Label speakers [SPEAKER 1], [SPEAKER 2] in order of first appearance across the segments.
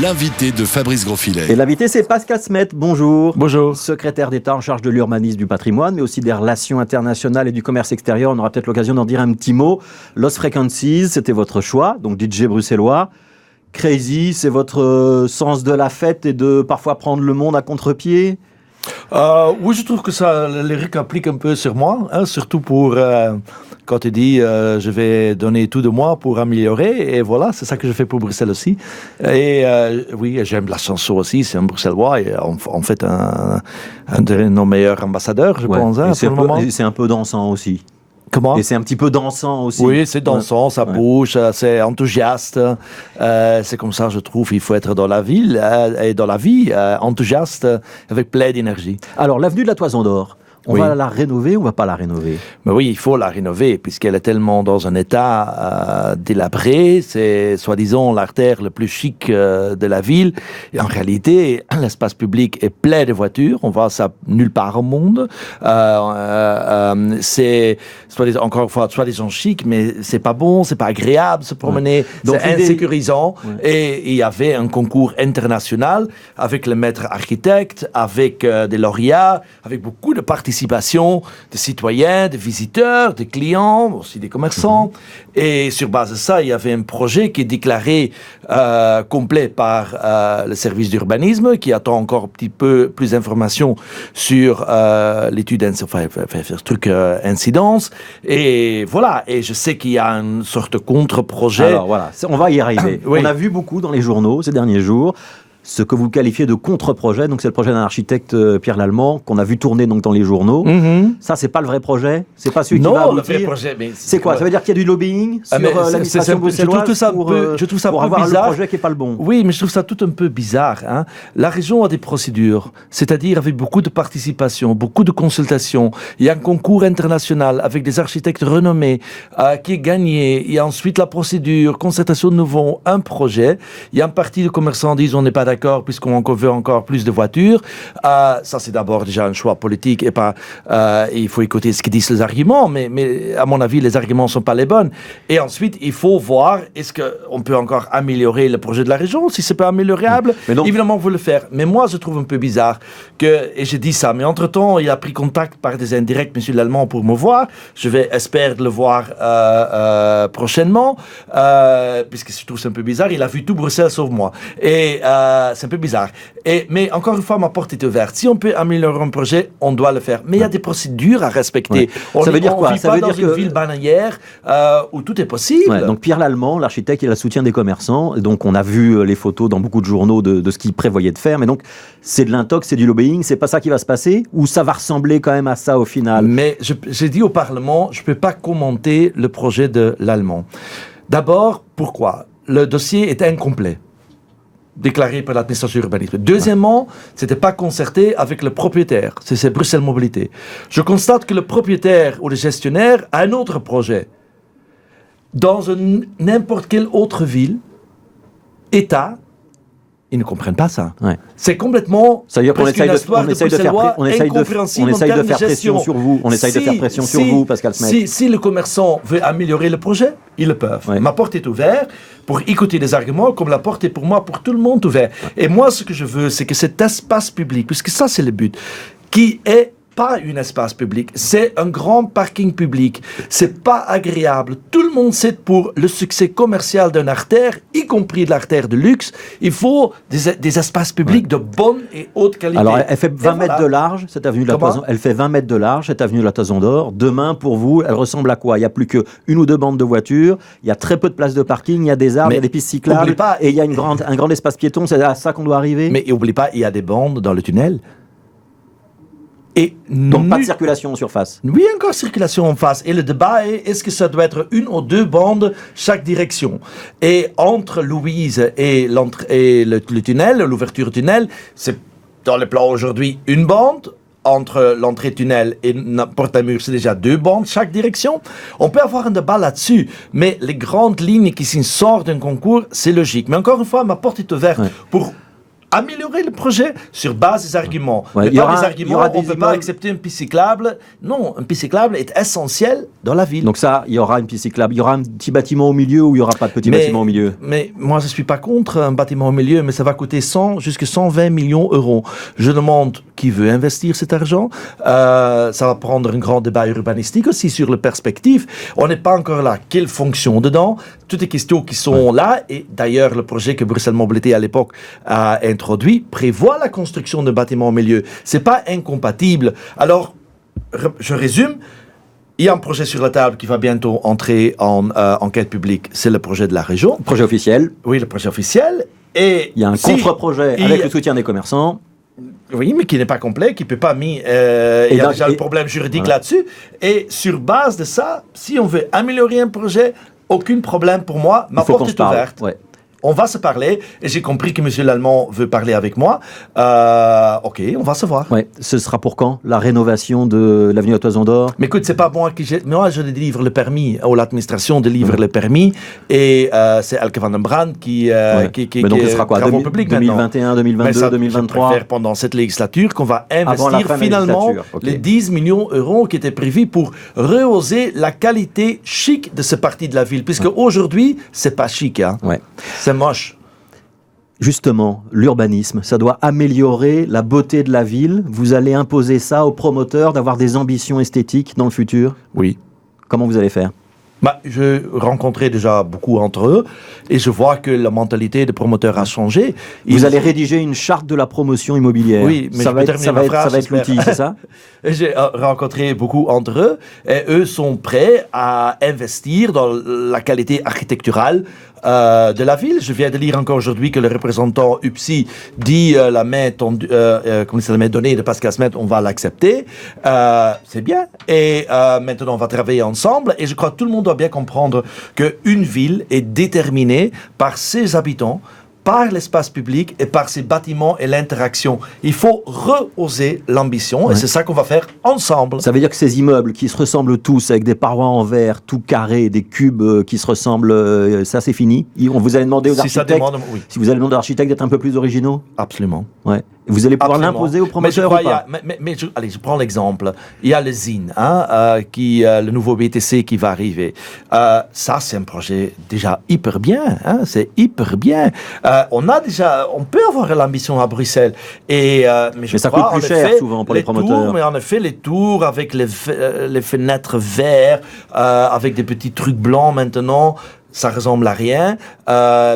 [SPEAKER 1] L'invité de Fabrice Grosfilet.
[SPEAKER 2] Et l'invité, c'est Pascal Smet. Bonjour.
[SPEAKER 3] Bonjour.
[SPEAKER 2] Secrétaire d'État en charge de l'urbanisme, du patrimoine, mais aussi des relations internationales et du commerce extérieur. On aura peut-être l'occasion d'en dire un petit mot. Lost Frequencies, c'était votre choix, donc DJ bruxellois. Crazy, c'est votre sens de la fête et de parfois prendre le monde à contre-pied.
[SPEAKER 3] Oui, je trouve que ça, le lyrique applique un peu sur moi, hein, surtout pour quand tu dis je vais donner tout de moi pour améliorer, et voilà, c'est ça que je fais pour Bruxelles aussi. Et oui, j'aime la chanson aussi, c'est un bruxellois, et en fait un de nos meilleurs ambassadeurs, je pense, hein, pour le moment.
[SPEAKER 2] C'est un peu dansant aussi.
[SPEAKER 3] Comment ?
[SPEAKER 2] Et c'est un petit peu dansant aussi.
[SPEAKER 3] Oui, c'est dansant, ça bouge, c'est enthousiaste. C'est comme ça, je trouve, il faut être dans la ville et dans la vie, enthousiaste, avec plein d'énergie.
[SPEAKER 2] Alors, l'avenue de la Toison d'Or, on va la rénover ou on va pas la rénover ?
[SPEAKER 3] Mais oui, il faut la rénover, puisqu'elle est tellement dans un état délabré. C'est, soi-disant, l'artère le plus chic de la ville. Et en réalité, l'espace public est plein de voitures. On voit ça nulle part au monde. C'est, encore une fois, soi-disant chic, mais c'est pas bon, c'est pas agréable de se promener. Donc, c'est insécurisant. Et il y avait un concours international avec le maître architecte, avec des lauréats, avec beaucoup de participation de citoyens, de visiteurs, de clients, aussi des commerçants. Et sur base de ça, il y avait un projet qui est déclaré complet par le service d'urbanisme, qui attend encore un petit peu plus d'informations sur l'étude incidence. Et voilà, et je sais qu'il y a une sorte de contre-projet.
[SPEAKER 2] Alors voilà, on va y arriver.
[SPEAKER 3] Oui.
[SPEAKER 2] On a vu beaucoup dans les journaux ces derniers jours ce que vous qualifiez de contre-projet. Donc c'est le projet d'un architecte, Pierre Lallemand, qu'on a vu tourner donc dans les journaux. Ça, c'est pas le vrai projet. C'est pas celui qui va aboutir.
[SPEAKER 3] Non, le vrai projet. Mais
[SPEAKER 2] c'est quoi ? Ça veut dire qu'il y a du lobbying sur l'administration bruxelloise
[SPEAKER 3] je trouve ça
[SPEAKER 2] pour
[SPEAKER 3] un peu
[SPEAKER 2] avoir
[SPEAKER 3] bizarre.
[SPEAKER 2] le projet qui est pas le bon.
[SPEAKER 3] Oui, mais je trouve ça tout un peu bizarre. Hein. La région a des procédures, c'est-à-dire avec beaucoup de participation, beaucoup de consultations. Il y a un concours international avec des architectes renommés qui est gagné. Il y a ensuite la procédure, concertation de nouveau, un projet. Il y a un parti de commerçants qui disent on n'est pas d'accord puisqu'on veut encore plus de voitures. Ça, c'est d'abord déjà un choix politique et pas. Il faut écouter ce qu'ils disent les arguments, mais à mon avis, les arguments ne sont pas les bons. Et ensuite, il faut voir est-ce qu'on peut encore améliorer le projet de la région. Si c'est pas améliorable, évidemment, on veut le faire. Mais moi, je trouve un peu bizarre et j'ai dit ça, mais entre-temps, il a pris contact par des indirects, M. Lallemand, pour me voir. Je vais espérer le voir prochainement, puisque je trouve c'est un peu bizarre. Il a vu tout Bruxelles sauf moi. Et c'est un peu bizarre. Mais encore une fois, ma porte est ouverte. Si on peut améliorer un projet, on doit le faire. Mais il y a des procédures à respecter.
[SPEAKER 2] Ça veut dire quoi ?
[SPEAKER 3] On vit pas dans une ville bananière où tout est possible.
[SPEAKER 2] Donc Pierre Lallemand, l'architecte, il a le soutien des commerçants. Et donc on a vu les photos dans beaucoup de journaux de ce qu'il prévoyait de faire. Mais donc c'est de l'intox, c'est du lobbying. C'est pas ça qui va se passer ? Ou ça va ressembler quand même à ça au final ?
[SPEAKER 3] Mais j'ai dit au Parlement, je peux pas commenter le projet de Lallemand. D'abord, pourquoi ? Le dossier est incomplet, déclaré par l'administration urbanisme. Deuxièmement, c'était pas concerté avec le propriétaire. C'est Bruxelles Mobilité. Je constate que le propriétaire ou le gestionnaire a un autre projet. Dans n'importe quelle autre ville, État, ils ne comprennent pas ça. C'est complètement.
[SPEAKER 2] Ça veut dire qu'on essaye de faire pression sur vous. On essaye de faire pression sur vous, Pascal Smet.
[SPEAKER 3] Si le commerçant veut améliorer le projet, ils le peuvent. Ma porte est ouverte pour écouter les arguments, comme la porte est pour moi, pour tout le monde ouverte. Et moi, ce que je veux, c'est que cet espace public, puisque ça, c'est le but, qui est pas un espace public, c'est un grand parking public. C'est pas agréable. Tout le monde sait pour le succès commercial d'une artère, y compris de l'artère de luxe, il faut des espaces publics de bonne et haute qualité.
[SPEAKER 2] Alors, elle fait 20 mètres de large, cette avenue de la Toison. Elle fait 20 mètres de large, cette avenue de la Toison d'Or. Demain, pour vous, elle ressemble à quoi ? Il n'y a plus qu'une ou deux bandes de voitures, il y a très peu de places de parking, il y a des arbres, il y a des pistes cyclables, et il y a un grand espace piéton. C'est à ça qu'on doit arriver.
[SPEAKER 3] Mais n'oublie pas, il y a des bandes dans le tunnel.
[SPEAKER 2] Donc pas de circulation en surface.
[SPEAKER 3] Oui, encore circulation en face. Et le débat est-ce que ça doit être une ou deux bandes chaque direction. Et entre Louise et le tunnel, l'ouverture tunnel, c'est dans le plan aujourd'hui une bande. Entre l'entrée tunnel et Porte-à-Mur, c'est déjà deux bandes chaque direction. On peut avoir un débat là-dessus, mais les grandes lignes qui sortent d'un concours, c'est logique. Mais encore une fois, ma porte est ouverte pour améliorer le projet sur base des arguments.
[SPEAKER 2] Ouais,
[SPEAKER 3] Mais
[SPEAKER 2] il y
[SPEAKER 3] pas
[SPEAKER 2] aura-
[SPEAKER 3] des
[SPEAKER 2] il y
[SPEAKER 3] arguments,
[SPEAKER 2] aura
[SPEAKER 3] on
[SPEAKER 2] des
[SPEAKER 3] ne peut pas
[SPEAKER 2] immeubles-
[SPEAKER 3] accepter une piste cyclable. Non, une piste cyclable est essentielle dans la ville.
[SPEAKER 2] Donc ça, il y aura une piste cyclable. Il y aura un petit bâtiment au milieu ou il n'y aura pas de petit bâtiment au milieu?
[SPEAKER 3] Mais moi, je ne suis pas contre un bâtiment au milieu, mais ça va coûter 100 jusqu'à 120 millions d'euros. Je demande qui veut investir cet argent. Ça va prendre un grand débat urbanistique aussi sur les perspectives. On n'est pas encore là. Quelle fonction dedans? Toutes les questions qui sont là. Et d'ailleurs, le projet que Bruxelles Mobilité à l'époque a introduit prévoit la construction d'un bâtiment au milieu. C'est pas incompatible. Alors, je résume. Il y a un projet sur la table qui va bientôt entrer en enquête publique. C'est le projet de la région.
[SPEAKER 2] Projet officiel.
[SPEAKER 3] Oui, le projet officiel. Et
[SPEAKER 2] Il y a un
[SPEAKER 3] si-
[SPEAKER 2] contre-projet
[SPEAKER 3] il-
[SPEAKER 2] avec le soutien des commerçants.
[SPEAKER 3] Oui, mais qui n'est pas complet, qui ne peut pas mis. Il y a
[SPEAKER 2] donc-
[SPEAKER 3] déjà le problème juridique
[SPEAKER 2] voilà.
[SPEAKER 3] là-dessus. Et sur base de ça, si on veut améliorer un projet, aucun problème pour moi. Ma
[SPEAKER 2] Il faut
[SPEAKER 3] porte
[SPEAKER 2] qu'on se
[SPEAKER 3] est
[SPEAKER 2] parle.
[SPEAKER 3] ouverte.
[SPEAKER 2] Ouais.
[SPEAKER 3] On va se parler. Et j'ai compris que M. Lallemand veut parler avec moi. Ok, on va se voir.
[SPEAKER 2] Ouais. Ce sera pour quand la rénovation de l'avenue à Toison d'Or?
[SPEAKER 3] Mais écoute, c'est pas moi qui moi je délivre le permis, ou l'administration délivre le permis, et c'est Elke van den Brand qui
[SPEAKER 2] Mais donc ce sera quoi?
[SPEAKER 3] travaux publics maintenant.
[SPEAKER 2] 2021,
[SPEAKER 3] Mais
[SPEAKER 2] 2022,
[SPEAKER 3] ça,
[SPEAKER 2] 2023?
[SPEAKER 3] Je préfère pendant cette législature qu'on va
[SPEAKER 2] Avant la
[SPEAKER 3] investir
[SPEAKER 2] fin de la
[SPEAKER 3] finalement
[SPEAKER 2] législature, ok.
[SPEAKER 3] les 10 millions d'euros qui étaient prévus pour rehausser la qualité chic de ce parti de la ville, puisque aujourd'hui, c'est pas chic, hein.
[SPEAKER 2] Ouais.
[SPEAKER 3] C'est moche.
[SPEAKER 2] Justement, l'urbanisme, ça doit améliorer la beauté de la ville. Vous allez imposer ça aux promoteurs d'avoir des ambitions esthétiques dans le futur?
[SPEAKER 3] Oui.
[SPEAKER 2] Comment vous allez faire?
[SPEAKER 3] Je rencontrais déjà beaucoup entre eux et je vois que la mentalité des promoteurs a changé.
[SPEAKER 2] Vous allez rédiger une charte de la promotion immobilière.
[SPEAKER 3] Oui, mais
[SPEAKER 2] ça
[SPEAKER 3] je
[SPEAKER 2] va
[SPEAKER 3] peux
[SPEAKER 2] être,
[SPEAKER 3] terminer
[SPEAKER 2] ça
[SPEAKER 3] ma
[SPEAKER 2] va être, ça
[SPEAKER 3] phrase,
[SPEAKER 2] va être l'outil,
[SPEAKER 3] j'espère.
[SPEAKER 2] c'est ça?
[SPEAKER 3] J'ai rencontré beaucoup entre eux et eux sont prêts à investir dans la qualité architecturale de la ville. Je viens de lire encore aujourd'hui que le représentant UPSI dit la main donnée de Pascal Smet, on va l'accepter. C'est bien. Et maintenant, on va travailler ensemble. Et je crois que tout le monde doit bien comprendre qu'une ville est déterminée par ses habitants, par l'espace public et par ses bâtiments et l'interaction. Il faut rehausser l'ambition et c'est ça qu'on va faire ensemble.
[SPEAKER 2] Ça veut dire que ces immeubles qui se ressemblent tous avec des parois en verre, tout carrés, des cubes qui se ressemblent, ça c'est fini? On vous allez demander aux
[SPEAKER 3] Si ça
[SPEAKER 2] architectes,
[SPEAKER 3] demande, oui,
[SPEAKER 2] si vous allez demander aux architectes d'être un peu plus originaux?
[SPEAKER 3] absolument.
[SPEAKER 2] Ouais. Vous allez pouvoir
[SPEAKER 3] Absolument.
[SPEAKER 2] l'imposer aux promoteurs ou pas?
[SPEAKER 3] Allez, je prends l'exemple. Il y a le ZIN, le nouveau BTC qui va arriver. Ça, c'est un projet déjà hyper bien. C'est hyper bien. On peut avoir l'ambition à Bruxelles. Mais
[SPEAKER 2] ça coûte plus cher souvent pour les promoteurs.
[SPEAKER 3] Mais en effet, les tours avec les fenêtres vertes, avec des petits trucs blancs maintenant, ça ressemble à rien.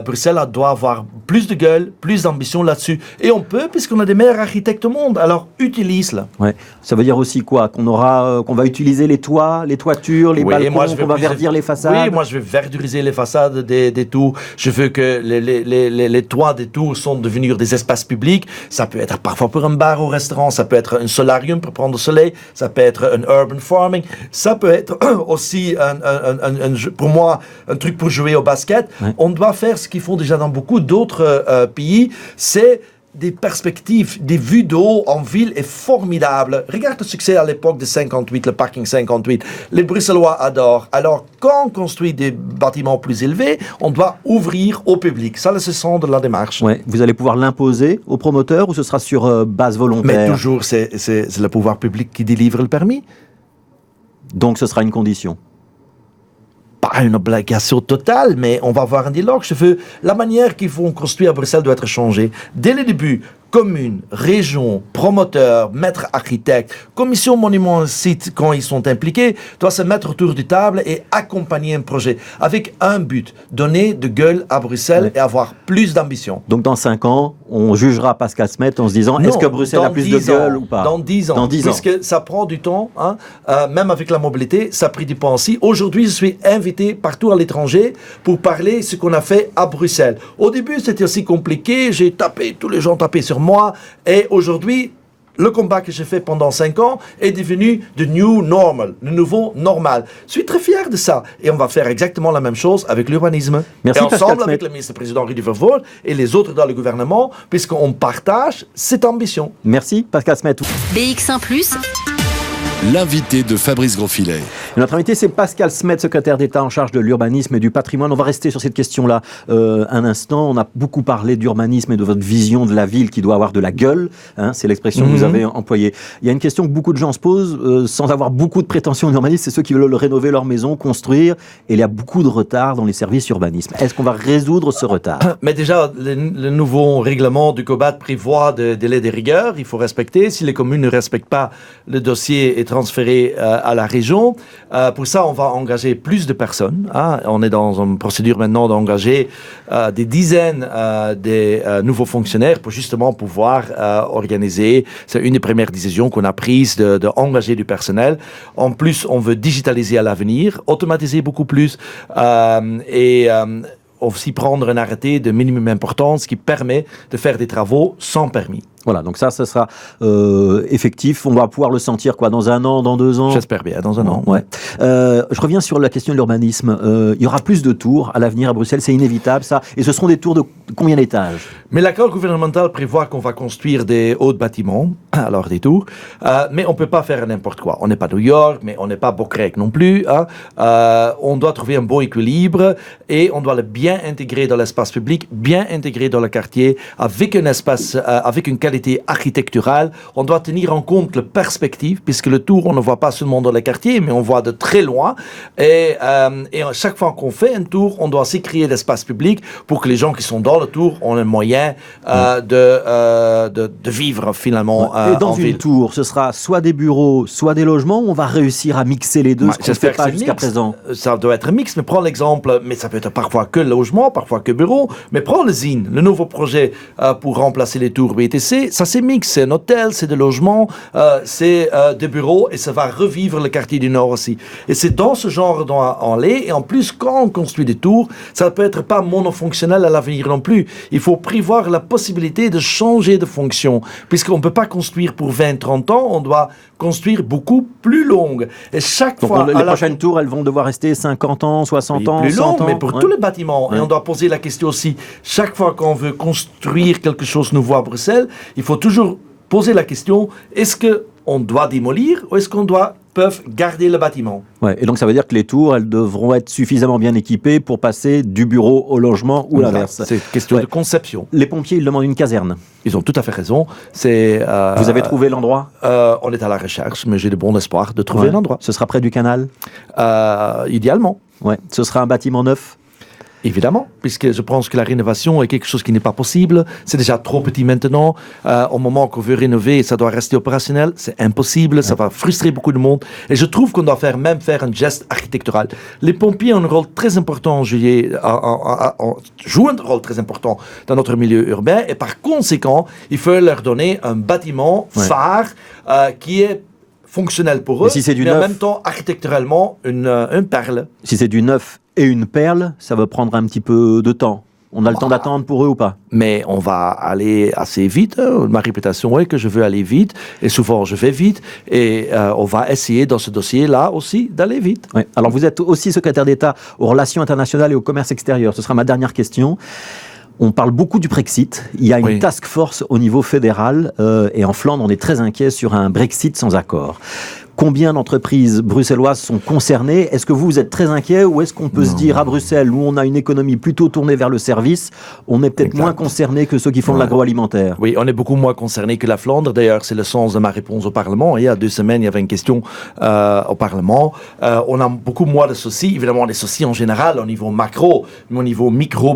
[SPEAKER 3] Bruxelles doit avoir plus de gueule, plus d'ambition là-dessus. Et on peut, puisqu'on a des meilleurs architectes au monde. Alors, utilise-le.
[SPEAKER 2] Ouais. Ça veut dire aussi quoi? Qu'on va utiliser les toits, les toitures, les balcons, qu'on va verdir les façades?
[SPEAKER 3] Oui, moi je vais verduriser les façades des tours. Je veux que les toits des tours sont devenus des espaces publics. Ça peut être parfois pour un bar au restaurant, ça peut être un solarium pour prendre le soleil, ça peut être un urban farming, ça peut être aussi, pour moi, un truc pour jouer au basket.
[SPEAKER 2] Ouais.
[SPEAKER 3] On doit faire ce qu'ils font déjà dans beaucoup d'autres pays, c'est des perspectives, des vues d'eau en ville est formidable. Regarde le succès à l'époque de 58, le parking 58. Les Bruxellois adorent. Alors, quand on construit des bâtiments plus élevés, on doit ouvrir au public. Ça, c'est le sens de la démarche.
[SPEAKER 2] Ouais. Vous allez pouvoir l'imposer aux promoteurs ou ce sera sur base volontaire?
[SPEAKER 3] Mais toujours, c'est le pouvoir public qui délivre le permis.
[SPEAKER 2] Donc ce sera une condition?
[SPEAKER 3] Pas une obligation totale, mais on va avoir un dialogue. La manière qu'il faut construire à Bruxelles doit être changée. Dès le début, commune, région, promoteur, maître architecte, commission monument site, quand ils sont impliqués, doivent se mettre autour du table et accompagner un projet avec un but, donner de gueule à Bruxelles et avoir plus d'ambition.
[SPEAKER 2] Donc dans 5 ans, on jugera Pascal Smet en se disant est-ce que Bruxelles a plus de gueule ou pas?
[SPEAKER 3] Dans 10 ans.
[SPEAKER 2] Dans 10 ans.
[SPEAKER 3] Puisque ça prend du temps, même avec la mobilité, ça a pris du temps aussi. Aujourd'hui, je suis invité partout à l'étranger pour parler de ce qu'on a fait à Bruxelles. Au début, c'était aussi compliqué. Tous les gens tapaient sur moi. Et aujourd'hui, le combat que j'ai fait pendant 5 ans est devenu the new normal, le nouveau normal. Je suis très fier de ça. Et on va faire exactement la même chose avec l'urbanisme.
[SPEAKER 2] Merci,
[SPEAKER 3] et
[SPEAKER 2] Pascal
[SPEAKER 3] ensemble
[SPEAKER 2] Smet.
[SPEAKER 3] avec le ministre-président Rudy Vervoort et les autres dans le gouvernement, puisqu'on partage cette ambition.
[SPEAKER 2] Merci Pascal Smet.
[SPEAKER 4] BX1 ⁇
[SPEAKER 1] L'invité de Fabrice Grosfilet.
[SPEAKER 2] Notre invité, c'est Pascal Smet, secrétaire d'État en charge de l'urbanisme et du patrimoine. On va rester sur cette question-là un instant. On a beaucoup parlé d'urbanisme et de votre vision de la ville qui doit avoir de la gueule. Hein, c'est l'expression que vous avez employée. Il y a une question que beaucoup de gens se posent sans avoir beaucoup de prétentions d'urbanisme. C'est ceux qui veulent rénover leur maison, construire. Et il y a beaucoup de retard dans les services urbanisme. Est-ce qu'on va résoudre ce retard?
[SPEAKER 3] Mais déjà, le nouveau règlement du COBAT prévoit des délais de rigueur. Il faut respecter. Si les communes ne respectent pas, le dossier est transféré à la région. Pour ça, on va engager plus de personnes. Hein. On est dans une procédure maintenant d'engager des dizaines de nouveaux fonctionnaires pour justement pouvoir organiser. C'est une des premières décisions qu'on a prises d'engager du personnel. En plus, on veut digitaliser à l'avenir, automatiser beaucoup plus et aussi prendre un arrêté de minimum importance qui permet de faire des travaux sans permis.
[SPEAKER 2] Voilà, donc ça sera effectif. On va pouvoir le sentir dans 1 an, dans 2 ans.
[SPEAKER 3] J'espère bien, dans un an.
[SPEAKER 2] Ouais. Je reviens sur la question de l'urbanisme. Il y aura plus de tours à l'avenir à Bruxelles, c'est inévitable ça. Et ce seront des tours de combien d'étages?
[SPEAKER 3] Mais l'accord gouvernemental prévoit qu'on va construire des hauts bâtiments, alors des tours, mais on ne peut pas faire n'importe quoi. On n'est pas New York, mais on n'est pas Bokrek non plus. Hein. On doit trouver un bon équilibre et on doit le bien intégrer dans l'espace public, bien intégrer dans le quartier, avec un espace, avec une qualité architecturale. On doit tenir en compte la perspective, puisque le tour, on ne voit pas seulement dans le quartier, mais on voit de très loin. Et à chaque fois qu'on fait un tour, on doit aussi créer l'espace public pour que les gens qui sont dans le tour ont un moyen de vivre finalement
[SPEAKER 2] et dans une tour, ce sera soit des bureaux, soit des logements, où on va réussir à mixer les deux, ce qu'on ne fait pas jusqu'à présent.
[SPEAKER 3] Ça doit être mix, mais prends l'exemple, mais ça peut être parfois que logement, parfois que bureau, mais prends le ZIN, le nouveau projet pour remplacer les tours BTC, ça c'est mix, c'est un hôtel, c'est des logements, c'est des bureaux, et ça va revivre le quartier du Nord aussi. Et c'est dans ce genre on l'est, et en plus, quand on construit des tours, ça ne peut être pas monofonctionnel à l'avenir non plus. Il faut prévoir la possibilité de changer de fonction, puisqu'on ne peut pas construire pour 20-30 ans, on doit construire beaucoup plus longue. Et chaque fois...
[SPEAKER 2] Les prochaines tours, elles vont devoir rester 50 ans, 60 ans, 100 ans.
[SPEAKER 3] Mais pour tous les bâtiments. Et on doit poser la question aussi, chaque fois qu'on veut construire quelque chose de nouveau à Bruxelles, il faut toujours poser la question, est-ce qu'on doit démolir ou est-ce qu'on peuvent garder le bâtiment?
[SPEAKER 2] Ouais, et donc ça veut dire que les tours, elles devront être suffisamment bien équipées pour passer du bureau au logement ou l'inverse.
[SPEAKER 3] C'est une question de conception.
[SPEAKER 2] Les pompiers, ils demandent une caserne.
[SPEAKER 3] Ils ont tout à fait raison.
[SPEAKER 2] Vous avez trouvé l'endroit?
[SPEAKER 3] On est à la recherche, mais j'ai de bon espoir de trouver l'endroit.
[SPEAKER 2] Ce sera près du canal?
[SPEAKER 3] Idéalement.
[SPEAKER 2] Ouais. Ce sera un bâtiment neuf?
[SPEAKER 3] Évidemment, puisque je pense que la rénovation est quelque chose qui n'est pas possible. C'est déjà trop petit maintenant. Au moment qu'on veut rénover, ça doit rester opérationnel. C'est impossible. Ça va frustrer beaucoup de monde. Et je trouve qu'on doit faire un geste architectural. Les pompiers ont un rôle très important, jouent un rôle très important dans notre milieu urbain. Et par conséquent, il faut leur donner un bâtiment phare qui est fonctionnel pour eux,
[SPEAKER 2] si c'est du
[SPEAKER 3] mais
[SPEAKER 2] neuf,
[SPEAKER 3] en même temps, architecturalement, une perle.
[SPEAKER 2] Si c'est du neuf et une perle, ça va prendre un petit peu de temps. On a le temps d'attendre pour eux ou pas?
[SPEAKER 3] Mais on va aller assez vite. Ma réputation est que je veux aller vite. Et souvent, je vais vite. Et on va essayer dans ce dossier-là aussi d'aller vite.
[SPEAKER 2] Ouais. Alors, vous êtes aussi secrétaire d'État aux relations internationales et au commerce extérieur. Ce sera ma dernière question. On parle beaucoup du Brexit. Il y a une task force au niveau fédéral. Et en Flandre, on est très inquiet sur un Brexit sans accord. Combien d'entreprises bruxelloises sont concernées? Est-ce que vous êtes très inquiet ou est-ce qu'on peut se dire à Bruxelles, où on a une économie plutôt tournée vers le service, on est peut-être moins concerné que ceux qui font de l'agroalimentaire?
[SPEAKER 3] Oui, on est beaucoup moins concerné que la Flandre. D'ailleurs, c'est le sens de ma réponse au Parlement. Il y a 2 semaines, il y avait une question au Parlement. On a beaucoup moins de soucis. Évidemment, des soucis en général au niveau macro, mais au niveau micro,